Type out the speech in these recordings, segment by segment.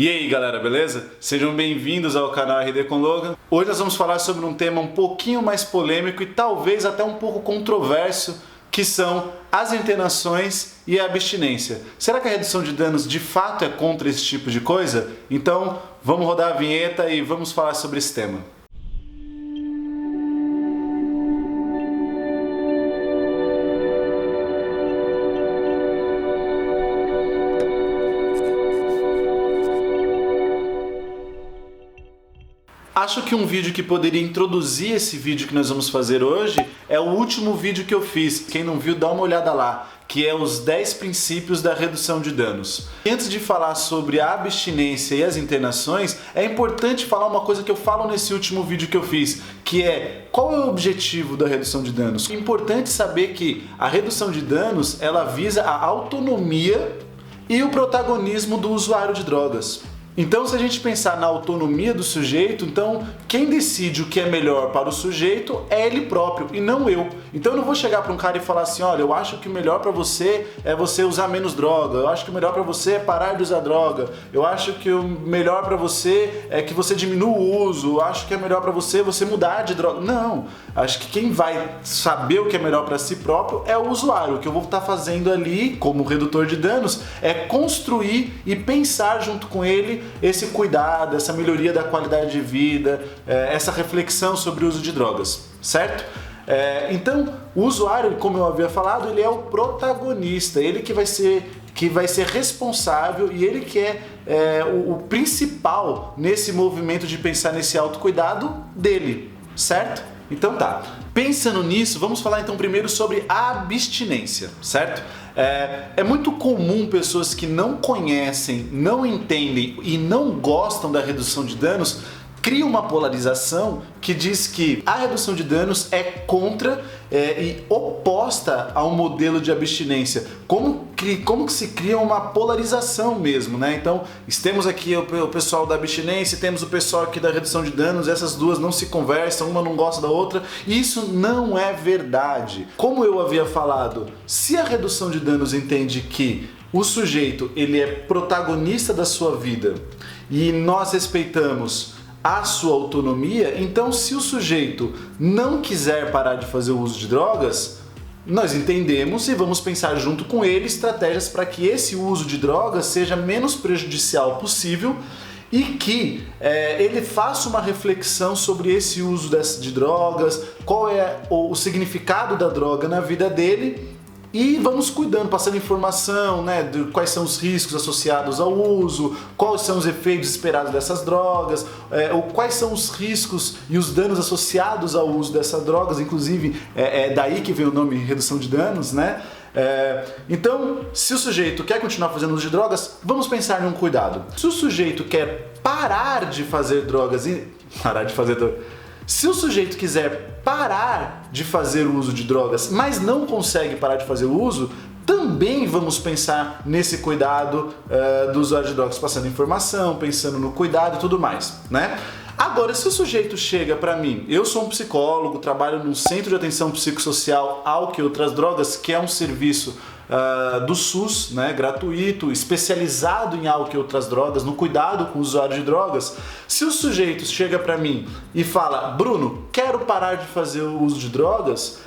E aí galera, beleza? Sejam bem-vindos ao canal RD com Logan. Hoje nós vamos falar sobre um tema um pouquinho mais polêmico e talvez até um pouco controverso, que são as internações e a abstinência. Será que a redução de danos de fato é contra esse tipo de coisa? Então vamos rodar a vinheta e vamos falar sobre esse tema. Acho que um vídeo que poderia introduzir esse vídeo que nós vamos fazer hoje é o último vídeo que eu fiz. Quem não viu, dá uma olhada lá, que é os 10 princípios da redução de danos. E antes de falar sobre a abstinência e as internações, é importante falar uma coisa que eu falo nesse último vídeo que eu fiz, que é qual é o objetivo da redução de danos? É importante saber que a redução de danos, ela visa a autonomia e o protagonismo do usuário de drogas. Então, se a gente pensar na autonomia do sujeito, então quem decide o que é melhor para o sujeito é ele próprio e não eu. Então eu não vou chegar para um cara e falar assim, olha, eu acho que o melhor para você é você usar menos droga, eu acho que o melhor para você é parar de usar droga, eu acho que o melhor para você é que você diminua o uso, eu acho que é melhor para você mudar de droga. Não, acho que quem vai saber o que é melhor para si próprio é o usuário. O que eu vou estar fazendo ali, como redutor de danos, é construir e pensar junto com ele esse cuidado, essa melhoria da qualidade de vida, essa reflexão sobre o uso de drogas, certo? Então, o usuário, como eu havia falado, ele é o protagonista, ele que vai ser responsável e ele que é o principal nesse movimento de pensar nesse autocuidado dele, certo? Então tá, pensando nisso, vamos falar então primeiro sobre a abstinência, certo? É muito comum pessoas que não conhecem, não entendem e não gostam da redução de danos cria uma polarização que diz que a redução de danos é contra e oposta ao modelo de abstinência. Como que se cria uma polarização mesmo, né? Então, temos aqui o pessoal da abstinência, temos o pessoal aqui da redução de danos, essas duas não se conversam, uma não gosta da outra, e isso não é verdade. Como eu havia falado, se a redução de danos entende que o sujeito ele é protagonista da sua vida e nós respeitamos a sua autonomia, então se o sujeito não quiser parar de fazer o uso de drogas, nós entendemos e vamos pensar junto com ele estratégias para que esse uso de drogas seja menos prejudicial possível e que ele faça uma reflexão sobre esse uso de drogas, qual é o significado da droga na vida dele. E vamos cuidando, passando informação, né, de quais são os riscos associados ao uso, quais são os efeitos esperados dessas drogas, quais são os riscos e os danos associados ao uso dessas drogas, inclusive é daí que vem o nome redução de danos, né? Então, se o sujeito quer continuar fazendo uso de drogas, vamos pensar num cuidado. Se o sujeito quer parar de fazer drogas se o sujeito quiser parar de fazer o uso de drogas, mas não consegue parar de fazer o uso, também vamos pensar nesse cuidado do usuário de drogas, passando informação, pensando no cuidado e tudo mais, né? Agora, se o sujeito chega para mim, eu sou um psicólogo, trabalho num centro de atenção psicossocial álcool e outras drogas, que é um serviço do SUS, né, gratuito, especializado em álcool e outras drogas, no cuidado com o usuário de drogas. Se o sujeito chega para mim e fala, Bruno, quero parar de fazer o uso de drogas,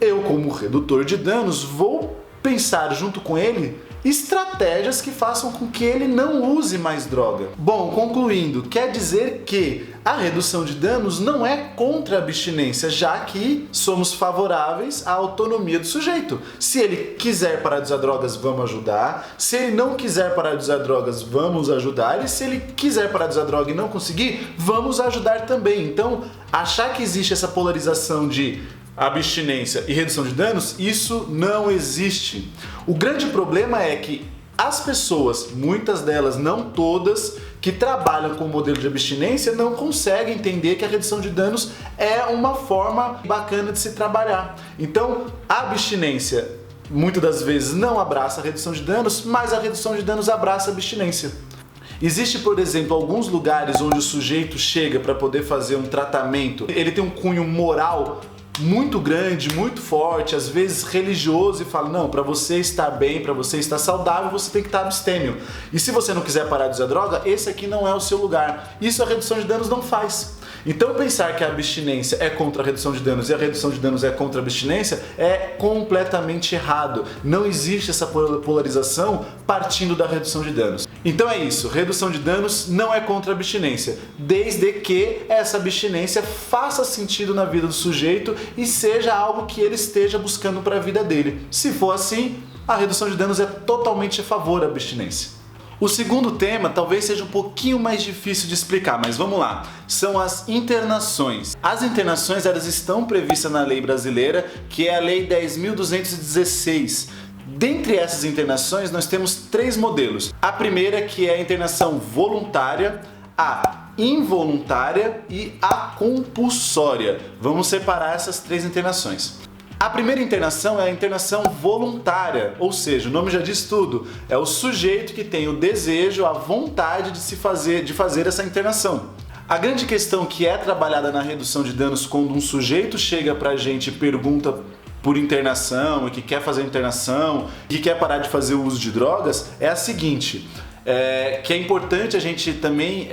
eu, como redutor de danos, vou pensar junto com ele estratégias que façam com que ele não use mais droga. Bom, concluindo, quer dizer que a redução de danos não é contra a abstinência, já que somos favoráveis à autonomia do sujeito. Se ele quiser parar de usar drogas, vamos ajudar. Se ele não quiser parar de usar drogas, vamos ajudar. E se ele quiser parar de usar droga e não conseguir, vamos ajudar também. Então, achar que existe essa polarização de abstinência e redução de danos, isso não existe. O grande problema é que as pessoas, muitas delas, não todas, que trabalham com o modelo de abstinência não conseguem entender que a redução de danos é uma forma bacana de se trabalhar. Então, a abstinência muitas das vezes não abraça a redução de danos, mas a redução de danos abraça a abstinência. Existe, por exemplo, alguns lugares onde o sujeito chega para poder fazer um tratamento, ele tem um cunho moral muito grande, muito forte, às vezes religioso, e fala, não, para você estar bem, para você estar saudável, você tem que estar abstêmio. E se você não quiser parar de usar droga, esse aqui não é o seu lugar. Isso a redução de danos não faz. Então pensar que a abstinência é contra a redução de danos e a redução de danos é contra a abstinência é completamente errado. Não existe essa polarização partindo da redução de danos. Então é isso, redução de danos não é contra a abstinência, desde que essa abstinência faça sentido na vida do sujeito e seja algo que ele esteja buscando para a vida dele. Se for assim, a redução de danos é totalmente a favor da abstinência. O segundo tema talvez seja um pouquinho mais difícil de explicar, mas vamos lá. São as internações. As internações elas estão previstas na lei brasileira, que é a Lei 10.216. Dentre essas internações nós temos 3 modelos. A primeira que é a internação voluntária, a involuntária e a compulsória. Vamos separar essas 3 internações. A primeira internação é a internação voluntária, ou seja, o nome já diz tudo. É o sujeito que tem o desejo, a vontade de fazer essa internação. A grande questão que é trabalhada na redução de danos quando um sujeito chega pra gente e pergunta por internação e que quer fazer internação, que quer parar de fazer o uso de drogas, é a seguinte, que é importante a gente também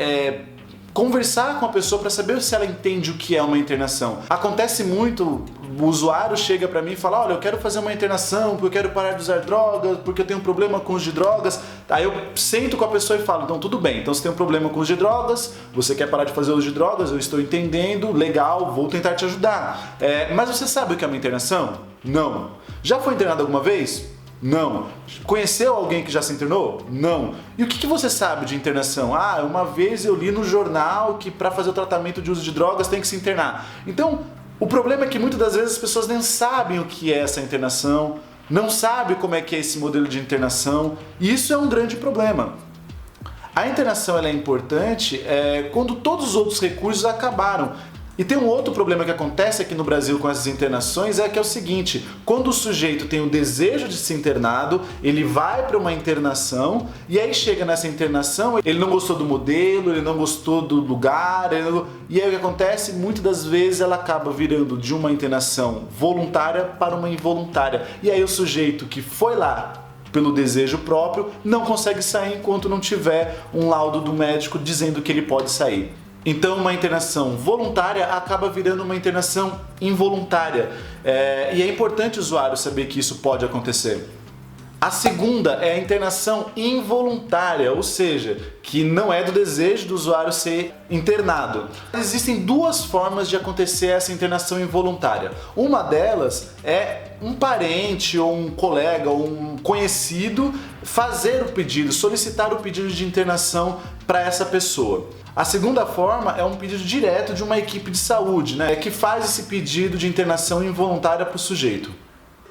conversar com a pessoa para saber se ela entende o que é uma internação. Acontece muito, o usuário chega para mim e fala, olha, eu quero fazer uma internação porque eu quero parar de usar drogas, porque eu tenho um problema com os de drogas. Aí eu sento com a pessoa e falo, então tudo bem, então você tem um problema com os de drogas, você quer parar de fazer uso de drogas, eu estou entendendo, legal, vou tentar te ajudar. Mas você sabe o que é uma internação? Não. Já foi internado alguma vez? Não. Conheceu alguém que já se internou? Não. E o que você sabe de internação? Ah, uma vez eu li no jornal que para fazer o tratamento de uso de drogas tem que se internar. Então, o problema é que muitas das vezes as pessoas nem sabem o que é essa internação, não sabem como é que é esse modelo de internação, e isso é um grande problema. A internação ela é importante quando todos os outros recursos acabaram. E tem um outro problema que acontece aqui no Brasil com essas internações, que é o seguinte, quando o sujeito tem o desejo de ser internado, ele vai para uma internação e aí chega nessa internação, ele não gostou do modelo, ele não gostou do lugar, e aí o que acontece? Muitas das vezes ela acaba virando de uma internação voluntária para uma involuntária. E aí o sujeito que foi lá pelo desejo próprio não consegue sair enquanto não tiver um laudo do médico dizendo que ele pode sair. Então uma internação voluntária acaba virando uma internação involuntária. E é importante o usuário saber que isso pode acontecer. A segunda é a internação involuntária, ou seja, que não é do desejo do usuário ser internado. Existem 2 formas de acontecer essa internação involuntária. Uma delas é um parente ou um colega ou um conhecido fazer o pedido, solicitar o pedido de internação para essa pessoa. A segunda forma é um pedido direto de uma equipe de saúde, que faz esse pedido de internação involuntária para o sujeito.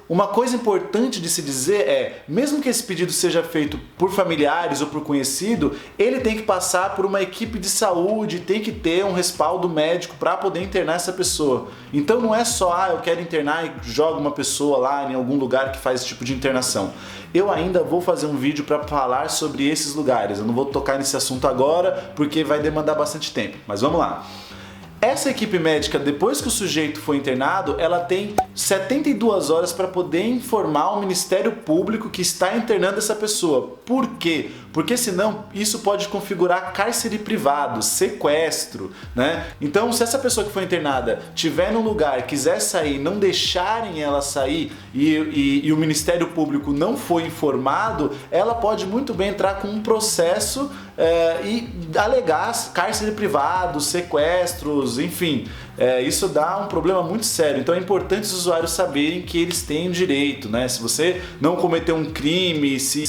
Uma coisa importante de se dizer mesmo que esse pedido seja feito por familiares ou por conhecido, ele tem que passar por uma equipe de saúde, tem que ter um respaldo médico para poder internar essa pessoa. Então não é só, eu quero internar e jogo uma pessoa lá em algum lugar que faz esse tipo de internação. Eu ainda vou fazer um vídeo para falar sobre esses lugares, eu não vou tocar nesse assunto agora porque vai demandar bastante tempo, mas vamos lá. Essa equipe médica, depois que o sujeito foi internado, ela tem 72 horas para poder informar o Ministério Público que está internando essa pessoa. Por quê? Porque senão isso pode configurar cárcere privado, sequestro, Então, se essa pessoa que foi internada estiver num lugar, quiser sair, não deixarem ela sair e o Ministério Público não foi informado, ela pode muito bem entrar com um processo e alegar cárcere privado, sequestros, enfim. Isso dá um problema muito sério. Então é importante os usuários saberem que eles têm direito, Se você não cometeu um crime, se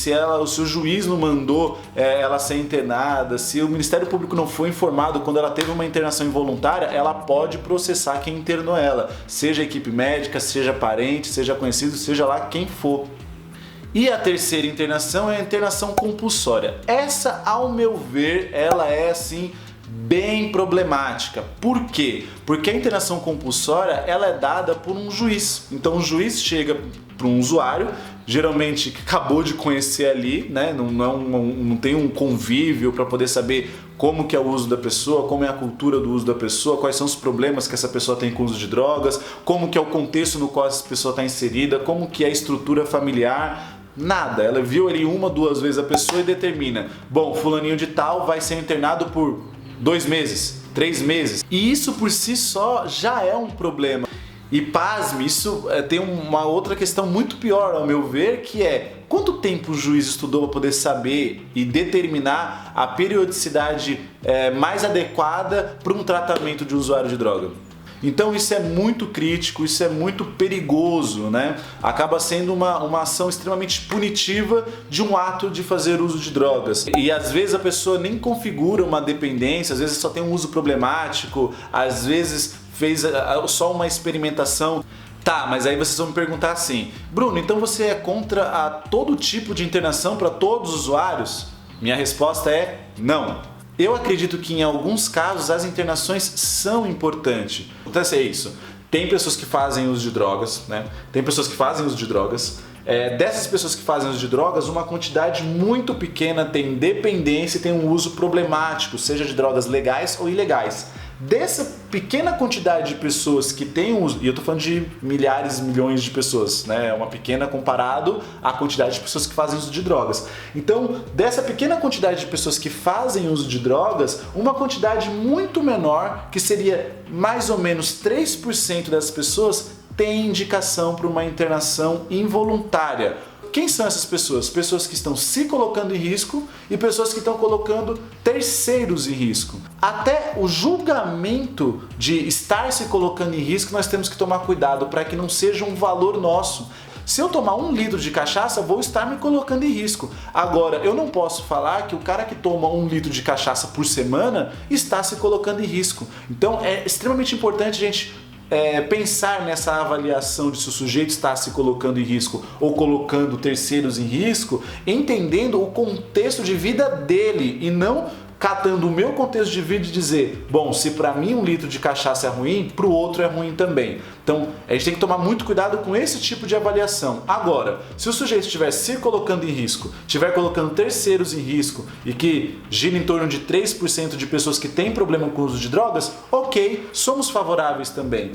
o juiz não mandou ela ser internada, se o Ministério Público não foi informado quando ela teve uma internação involuntária, ela pode processar quem internou ela, seja a equipe médica, seja parente, seja conhecido, seja lá quem for. E a terceira internação é a internação compulsória. Essa, ao meu ver, ela é assim bem problemática. Por quê? Porque a internação compulsória ela é dada por um juiz. Então o juiz chega para um usuário, geralmente que acabou de conhecer ali, né? Não tem um convívio para poder saber como que é o uso da pessoa, como é a cultura do uso da pessoa, quais são os problemas que essa pessoa tem com o uso de drogas, como que é o contexto no qual essa pessoa está inserida, como que é a estrutura familiar. Nada, ela viu ali 1, 2 vezes a pessoa e determina, bom, fulaninho de tal vai ser internado por 2 meses, 3 meses. E isso por si só já é um problema. E pasme, isso tem uma outra questão muito pior ao meu ver, que é quanto tempo o juiz estudou para poder saber e determinar a periodicidade mais adequada para um tratamento de usuário de droga. Então isso é muito crítico, isso é muito perigoso, né? Acaba sendo uma ação extremamente punitiva de um ato de fazer uso de drogas. E às vezes a pessoa nem configura uma dependência, às vezes só tem um uso problemático, às vezes fez só uma experimentação. Tá, mas aí vocês vão me perguntar assim, Bruno, então você é contra a todo tipo de internação para todos os usuários? Minha resposta é não. Eu acredito que em alguns casos as internações são importantes. Acontece isso. Tem pessoas que fazem uso de drogas, né? Tem pessoas que fazem uso de drogas. Dessas pessoas que fazem uso de drogas, uma quantidade muito pequena tem dependência e tem um uso problemático, seja de drogas legais ou ilegais. Dessa pequena quantidade de pessoas que têm uso, e eu tô falando de milhares, milhões de pessoas, né? É uma pequena comparado à quantidade de pessoas que fazem uso de drogas. Então, dessa pequena quantidade de pessoas que fazem uso de drogas, uma quantidade muito menor, que seria mais ou menos 3% das pessoas, tem indicação para uma internação involuntária. Quem são essas pessoas? Pessoas que estão se colocando em risco e pessoas que estão colocando terceiros em risco. Até o julgamento de estar se colocando em risco, nós temos que tomar cuidado para que não seja um valor nosso. Se eu tomar 1 litro de cachaça, vou estar me colocando em risco. Agora, eu não posso falar que o cara que toma 1 litro de cachaça por semana está se colocando em risco. Então é extremamente importante, gente, pensar nessa avaliação de se o sujeito está se colocando em risco ou colocando terceiros em risco, entendendo o contexto de vida dele e não catando o meu contexto de vida e dizer, bom, se para mim 1 litro de cachaça é ruim, para o outro é ruim também. Então a gente tem que tomar muito cuidado com esse tipo de avaliação. Agora, se o sujeito estiver se colocando em risco, estiver colocando terceiros em risco e que gira em torno de 3% de pessoas que têm problema com o uso de drogas, ok, somos favoráveis também.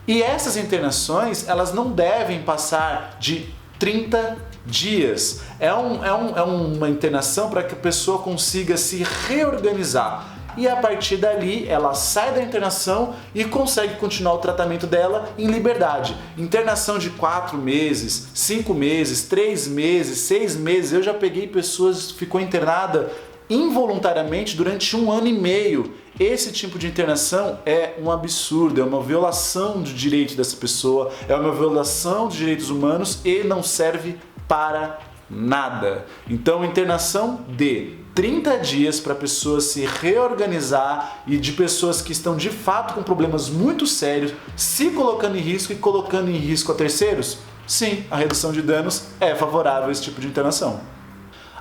E essas internações, elas não devem passar de 30 dias. É uma internação para que a pessoa consiga se reorganizar. E a partir dali, ela sai da internação e consegue continuar o tratamento dela em liberdade. Internação de 4 meses, 5 meses, 3 meses, 6 meses. Eu já peguei pessoas que ficou internada involuntariamente durante 1 ano e meio. Esse tipo de internação é um absurdo, é uma violação do direito dessa pessoa, é uma violação dos direitos humanos e não serve para nada. Então, internação de 30 dias para a pessoa se reorganizar e de pessoas que estão de fato com problemas muito sérios, se colocando em risco e colocando em risco a terceiros? Sim, a redução de danos é favorável a esse tipo de internação.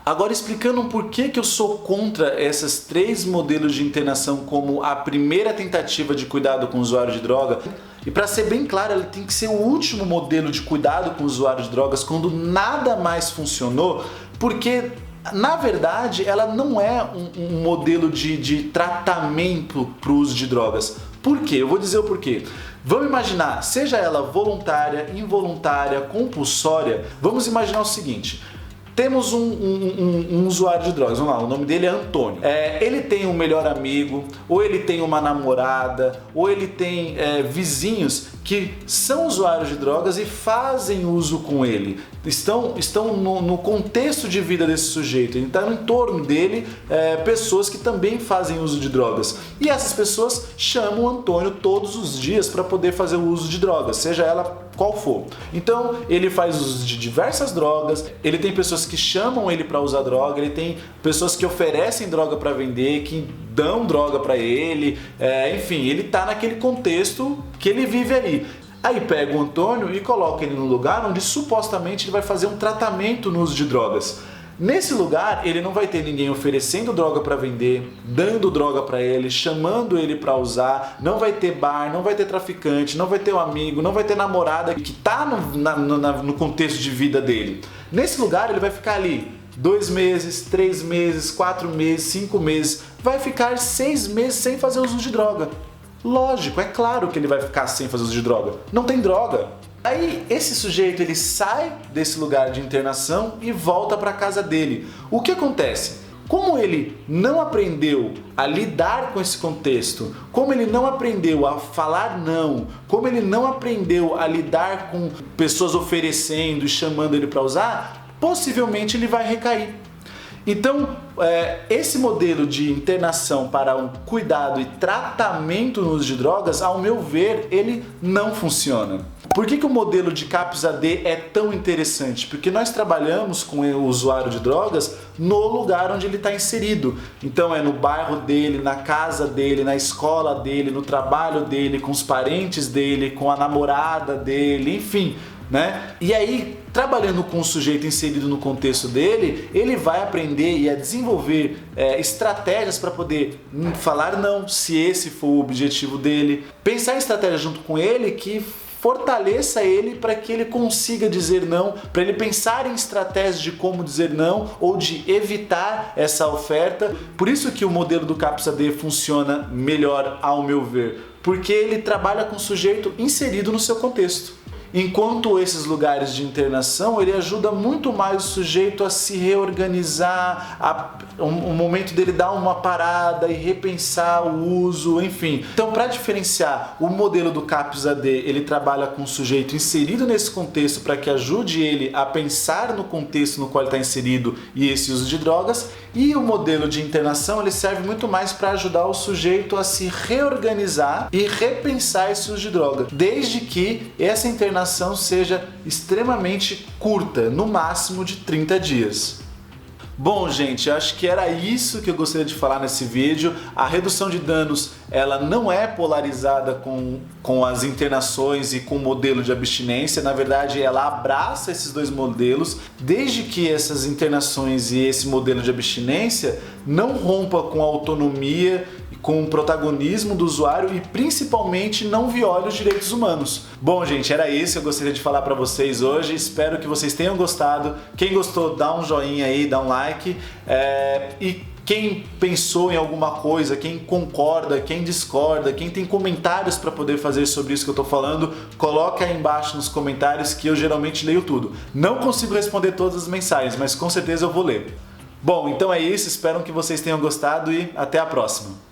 Agora, explicando por que eu sou contra esses 3 modelos de internação como a primeira tentativa de cuidado com o usuário de droga. E para ser bem claro, ele tem que ser o último modelo de cuidado com o usuário de drogas quando nada mais funcionou, porque na verdade ela não é um modelo de tratamento para o uso de drogas. Por quê? Eu vou dizer o porquê. Vamos imaginar, seja ela voluntária, involuntária, compulsória, vamos imaginar o seguinte. Temos um usuário de drogas, vamos lá, o nome dele é Antônio. Ele tem um melhor amigo, ou ele tem uma namorada, ou ele tem vizinhos que são usuários de drogas e fazem uso com ele. Estão no contexto de vida desse sujeito, ele está no entorno dele pessoas que também fazem uso de drogas. E essas pessoas chamam o Antônio todos os dias para poder fazer o uso de drogas, seja ela qual for. Então ele faz uso de diversas drogas, ele tem pessoas que chamam ele para usar droga, ele tem pessoas que oferecem droga para vender, que dão droga para ele, enfim, ele está naquele contexto que ele vive ali. Aí pega o Antônio e coloca ele no lugar onde supostamente ele vai fazer um tratamento no uso de drogas. Nesse lugar, ele não vai ter ninguém oferecendo droga para vender, dando droga para ele, chamando ele para usar, não vai ter bar, não vai ter traficante, não vai ter um amigo, não vai ter namorada que tá no contexto de vida dele. Nesse lugar, ele vai ficar ali 2 meses, 3 meses, 4 meses, 5 meses, vai ficar 6 meses sem fazer uso de droga. Lógico, é claro que ele vai ficar sem fazer uso de droga. Não tem droga. Aí esse sujeito ele sai desse lugar de internação e volta para casa dele. O que acontece? Como ele não aprendeu a lidar com esse contexto, como ele não aprendeu a falar não, como ele não aprendeu a lidar com pessoas oferecendo e chamando ele para usar, possivelmente ele vai recair. Então, esse modelo de internação para um cuidado e tratamento no uso de drogas, ao meu ver, ele não funciona. Por que o modelo de CAPS-AD é tão interessante? Porque nós trabalhamos com o usuário de drogas no lugar onde ele está inserido. Então é no bairro dele, na casa dele, na escola dele, no trabalho dele, com os parentes dele, com a namorada dele, enfim, né? E aí, trabalhando com o sujeito inserido no contexto dele, ele vai aprender e a desenvolver estratégias para poder falar não, se esse for o objetivo dele. Pensar em estratégias junto com ele que fortaleça ele para que ele consiga dizer não, para ele pensar em estratégias de como dizer não ou de evitar essa oferta. Por isso que o modelo do CAPS-AD funciona melhor, ao meu ver, porque ele trabalha com o sujeito inserido no seu contexto. Enquanto esses lugares de internação, ele ajuda muito mais o sujeito a se reorganizar, o momento dele dar uma parada e repensar o uso, enfim. Então, para diferenciar, o modelo do CAPS-AD, ele trabalha com o sujeito inserido nesse contexto para que ajude ele a pensar no contexto no qual ele está inserido e esse uso de drogas. E o modelo de internação, ele serve muito mais para ajudar o sujeito a se reorganizar e repensar esse uso de droga, desde que essa internação seja extremamente curta, no máximo de 30 dias. Bom, gente, acho que era isso que eu gostaria de falar nesse vídeo. A redução de danos, ela não é polarizada com as internações e com o modelo de abstinência. Na verdade, ela abraça esses dois modelos, desde que essas internações e esse modelo de abstinência não rompa com a autonomia, com o protagonismo do usuário e principalmente não viole os direitos humanos. Bom, gente, era isso que eu gostaria de falar para vocês hoje. Espero que vocês tenham gostado. Quem gostou, dá um joinha aí, dá um like. E quem pensou em alguma coisa, quem concorda, quem discorda, quem tem comentários para poder fazer sobre isso que eu estou falando, coloca aí embaixo nos comentários que eu geralmente leio tudo. Não consigo responder todas as mensagens, mas com certeza eu vou ler. Bom, então é isso. Espero que vocês tenham gostado e até a próxima.